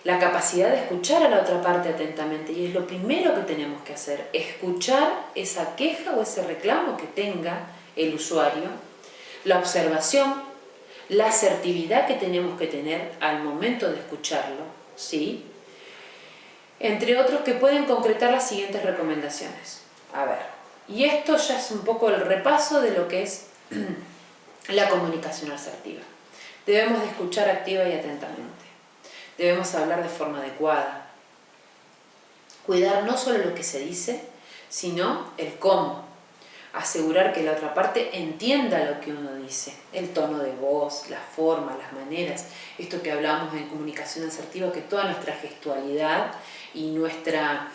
la capacidad de escuchar a la otra parte atentamente, y es lo primero que tenemos que hacer, escuchar esa queja o ese reclamo que tenga el usuario, la observación, la asertividad que tenemos que tener al momento de escucharlo, ¿sí? Entre otros que pueden concretar las siguientes recomendaciones. A ver, y esto ya es un poco el repaso de lo que es la comunicación asertiva. Debemos de escuchar activa y atentamente. Debemos hablar de forma adecuada. Cuidar no solo lo que se dice, sino el cómo. Asegurar que la otra parte entienda lo que uno dice. El tono de voz, la forma, las maneras. Esto que hablamos en comunicación asertiva, que toda nuestra gestualidad y nuestra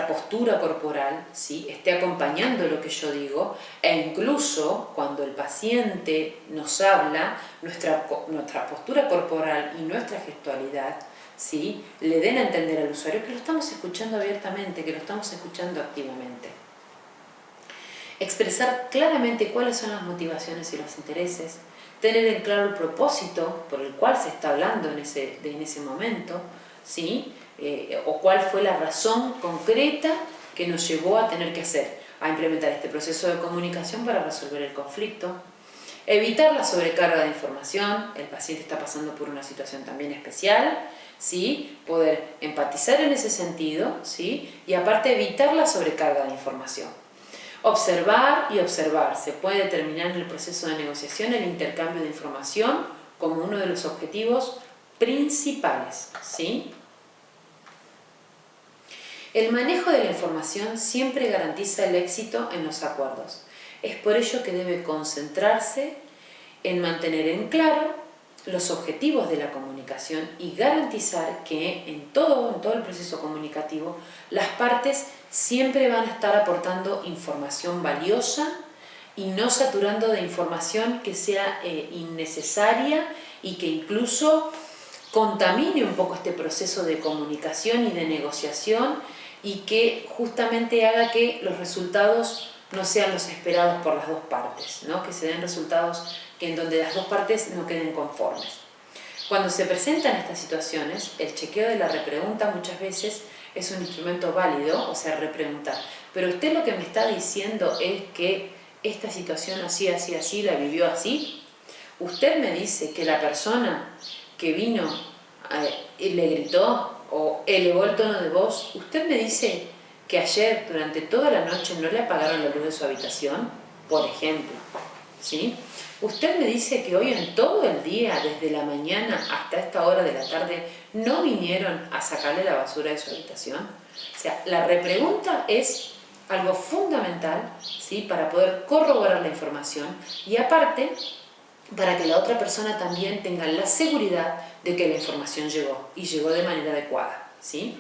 postura corporal, ¿sí?, esté acompañando lo que yo digo, e incluso cuando el paciente nos habla, nuestra postura corporal y nuestra gestualidad, ¿sí?, le den a entender al usuario que lo estamos escuchando abiertamente, que lo estamos escuchando activamente. Expresar claramente cuáles son las motivaciones y los intereses, tener en claro el propósito por el cual se está hablando en ese momento, ¿sí?, o cuál fue la razón concreta que nos llevó a tener que a implementar este proceso de comunicación para resolver el conflicto. Evitar la sobrecarga de información, el paciente está pasando por una situación también especial, ¿sí?, poder empatizar en ese sentido, ¿sí?, y aparte evitar la sobrecarga de información. Observar y observar. Se puede determinar en el proceso de negociación el intercambio de información como uno de los objetivos principales, ¿sí? El manejo de la información siempre garantiza el éxito en los acuerdos. Es por ello que debe concentrarse en mantener en claro los objetivos de la comunicación y garantizar que en todo el proceso comunicativo las partes siempre van a estar aportando información valiosa y no saturando de información que sea innecesaria y que incluso contamine un poco este proceso de comunicación y de negociación y que justamente haga que los resultados no sean los esperados por las dos partes, ¿no? Que se den resultados en donde las dos partes no queden conformes. Cuando se presentan estas situaciones, el chequeo de la repregunta muchas veces es un instrumento válido, o sea, repreguntar. Pero usted lo que me está diciendo es que esta situación así, así, así, la vivió así. Usted me dice que la persona que vino y le gritó o elevó el tono de voz, usted me dice que ayer durante toda la noche no le apagaron la luz de su habitación, por ejemplo, ¿sí? Usted me dice que hoy en todo el día, desde la mañana hasta esta hora de la tarde, no vinieron a sacarle la basura de su habitación. O sea, la repregunta es algo fundamental, ¿sí? Para poder corroborar la información y aparte para que la otra persona también tenga la seguridad de que la información llegó y llegó de manera adecuada, ¿sí?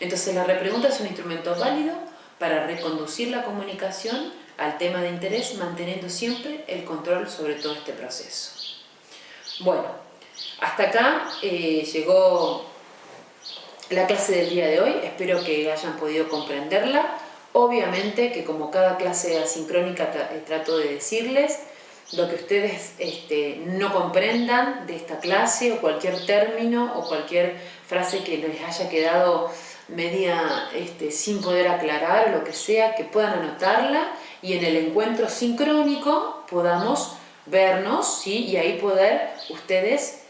Entonces la repregunta es un instrumento válido para reconducir la comunicación al tema de interés, manteniendo siempre el control sobre todo este proceso. Bueno, hasta acá llegó la clase del día de hoy, espero que hayan podido comprenderla. Obviamente que como cada clase asincrónica trato de decirles lo que ustedes no comprendan de esta clase o cualquier término o cualquier frase que les haya quedado media sin poder aclarar o lo que sea, que puedan anotarla y en el encuentro sincrónico podamos vernos, ¿sí? Y ahí poder ustedes,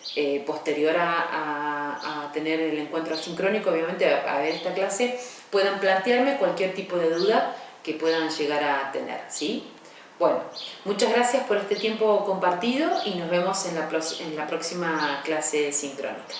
posterior a tener el encuentro sincrónico, obviamente a ver esta clase, puedan plantearme cualquier tipo de duda que puedan llegar a tener, ¿sí? Bueno, muchas gracias por este tiempo compartido y nos vemos en la próxima clase sincrónica.